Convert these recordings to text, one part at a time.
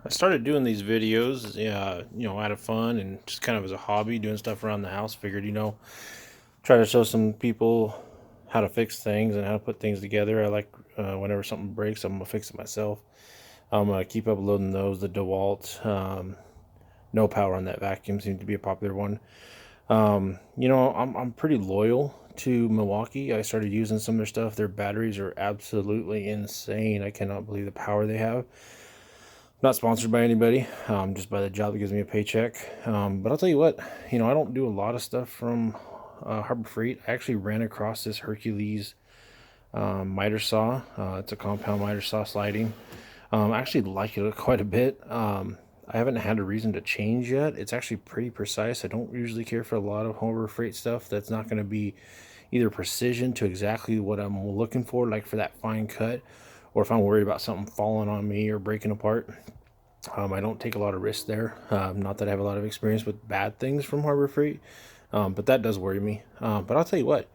I started doing these videos, out of fun and just kind of as a hobby, doing stuff around the house. Figured, try to show some people how to fix things and how to put things together. I like whenever something breaks, I'm gonna fix it myself. I'm gonna keep uploading those. The Dewalt, no power on that vacuum seems to be a popular one. I'm pretty loyal to Milwaukee. I started using some of their stuff. Their batteries are absolutely insane. I cannot believe the power they have. Not sponsored by anybody, just by the job that gives me a paycheck. But I'll tell you what, I don't do a lot of stuff from Harbor Freight. I actually ran across this Hercules miter saw. It's a compound miter saw sliding. I actually like it quite a bit. I haven't had a reason to change yet. It's actually pretty precise. I don't usually care for a lot of Harbor Freight stuff that's not going to be either precision to exactly what I'm looking for, like for that fine cut, or if I'm worried about something falling on me or breaking apart. I don't take a lot of risks there. Not that I have a lot of experience with bad things from Harbor Freight, but that does worry me. But I'll tell you what,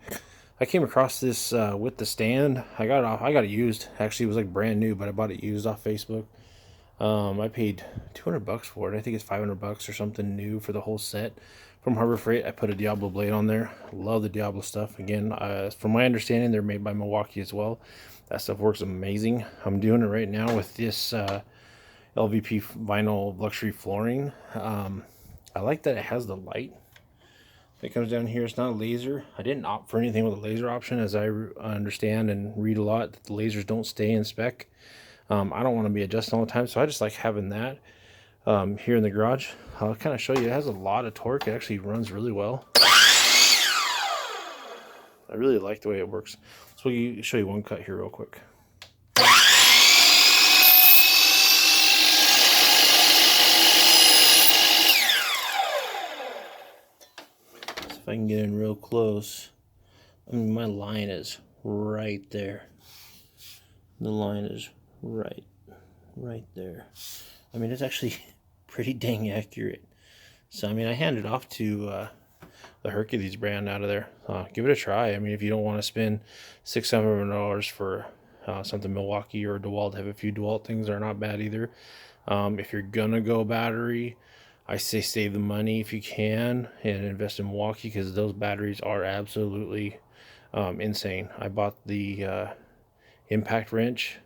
I came across this with the stand. I got it used. Actually, it was like brand new, but I bought it used off Facebook. I paid $200 for it. I think it's $500 or something new for the whole set from Harbor Freight. I put a Diablo blade on there. Love the Diablo stuff. Again, from my understanding, they're made by Milwaukee as well. That stuff works amazing. I'm doing it right now with this LVP vinyl luxury flooring. I like that it has the light that comes down here. It's not a laser. I didn't opt for anything with a laser option, as I understand and read a lot that the lasers don't stay in spec. I don't want to be adjusting all the time, so I just like having that here in the garage. I'll kind of show you. It has a lot of torque. It actually runs really well. I really like the way it works. So we'll show you one cut here real quick. If I can get in real close, I mean, my line is right there. The line is right there. I mean, it's actually pretty dang accurate. So, I mean, I handed off to the Hercules brand out of there. Give it a try. I mean, if you don't want to spend $600-700 for something Milwaukee or Dewalt, have a few Dewalt things are not bad either. If you're gonna go battery, I say save the money if you can and invest in Milwaukee, because those batteries are absolutely insane. I bought the impact wrench,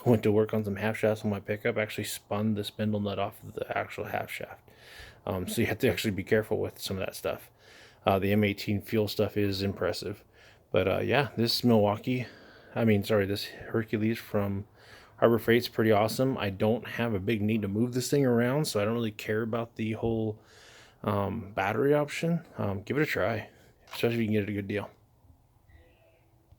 went to work on some half shafts on my pickup, actually spun the spindle nut off of the actual half shaft. So you have to actually be careful with some of that stuff. The M18 fuel stuff is impressive. But yeah, this this Hercules from Harbor Freight's pretty awesome. I don't have a big need to move this thing around, so I don't really care about the whole battery option. Give it a try, especially if you can get it a good deal.